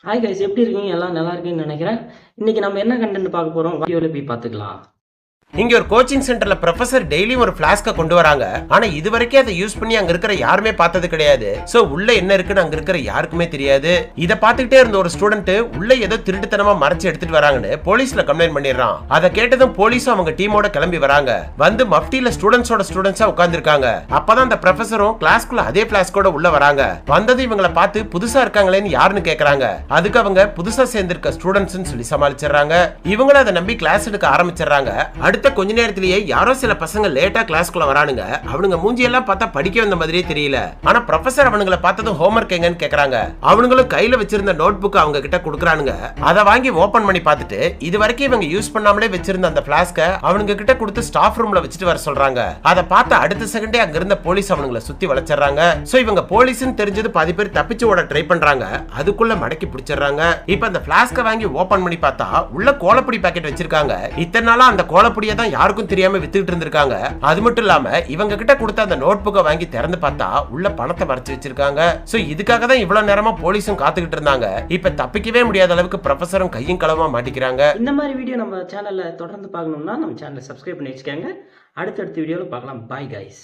Hi guys, எப்படி இருக்கீங்க? எல்லாம் நல்லா இருக்குன்னு நினைக்கிறேன். இன்னைக்கு நம்ம என்ன கண்டென்ட் பார்க்க போறோம், வீடியோல போய் பார்த்துக்கலாம். இங்க ஒரு கோச்சிங் சென்டர்ல ப்ரொஃபசர் டெய்லியும் ஒரு பிளாஸ்க கொண்டு வராங்க. ஆனா இது வரைக்கும் அதை யூஸ் பண்ணி அங்க இருக்கிற யாருமே பார்த்தது கிடையாது. சோ உள்ள என்ன இருக்குன்னு அங்க இருக்கிற யாருக்குமே தெரியாது. இத பாத்துக்கிட்டே இருந்த ஒரு ஸ்டூடெண்ட் உள்ள ஏதோ திருட்டுத்தனமா மறைச்சு எடுத்துட்டு வராங்கன்னு போலீஸ்ல கம்ப்ளைண்ட் பண்ணிடுறான். அதை கேட்டதும் போலீஸும் அவங்க டீமோட கிளம்பி வராங்க. வந்து மஃப்டில ஸ்டூடெண்ட்ஸா உட்கார்ந்துருக்காங்க. அப்பதான் அந்த ப்ரொஃபசரும் கிளாஸ்க்குள்ள அதே பிளாஸ்கோட உள்ள வராங்க. வந்தது இவங்களை பார்த்து புதுசா இருக்காங்களேன்னு யாருன்னு கேக்குறாங்க. அதுக்கு அவங்க புதுசா சேர்ந்திருக்க ஸ்டூடெண்ட்ஸ் சொல்லி சமாளிச்சிடறாங்க. இவங்களும் அதை நம்பி கிளாஸ் எடுக்க ஆரம்பிச்சிடறாங்க. கொஞ்ச நேரத்திலேயே யாரோ சில பசங்க லேட்டா கிளாஸ்க்குள்ள வரானுங்க. அவனுங்க மூஞ்சி எல்லாம் பார்த்தா படிக்க வந்த மாதிரியே தெரியல. ஆனா ப்ரொஃபசர் அவனுங்களை பார்த்ததும் ஹோம்வொர்க் எங்கன்னு கேக்குறாங்க. அவனுங்களும் கையில வச்சிருந்த நோட் புக் அவங்க கிட்ட கொடுக்குறானுங்க. அதை வாங்கி ஓபன் பண்ணி பார்த்துட்டு இது வரைக்கும் இவங்க யூஸ் பண்ணாமலே வச்சிருந்த அந்த பிளாஸ்க அவனுங்க கிட்ட கொடுத்து ஸ்டாஃப் ரூம்ல வச்சுட்டு வர சொல்றாங்க. அதை பார்த்து அடுத்த செகண்டே அங்க இருந்த போலீஸ் அவனுங்களை சுத்தி வளைச்சிடறாங்க. சோ இவங்க போலீஸ்னு தெரிஞ்சது பாதி பேர் தப்பிச்சு ஓட ட்ரை பண்றாங்க. அதுக்குள்ள மடக்கி பிடிச்சிடறாங்க. இப்ப அந்த பிளாஸ்க வாங்கி ஓபன் பண்ணி பார்த்தா உள்ள கோலப்பொடி பாக்கெட் வச்சிருக்காங்க. இத்தனை நாளா அந்த கோலப்பொடியை யாருக்கும் தெரியாம வித்துட்டு இருந்திருக்காங்க. அது மட்டும் இல்லாம இவங்க கிட்ட கொடுத்த அந்த நோட் புக்கை வாங்கி திறந்து பார்த்தா உள்ள பணத்தை மறைச்சு வச்சிருக்காங்க. சோ இதுக்காக தான் இவ்வளவு நேரமா போலீஸும் காத்துக்கிட்டு இருந்தாங்க. இப்ப தப்பிக்கவே முடியாத அளவுக்கு ப்ரொஃபசரும் கையும் களவமா மாட்டிக்கிறாங்க. இந்த மாதிரி வீடியோ நம்ம சேனல்ல தொடர்ந்து பார்க்கணும்னா நம்ம சேனலை சப்ஸ்கிரைப் பண்ணி வச்சுக்கோங்க. அடுத்தடுத்த வீடியோல பார்க்கலாம். Bye guys.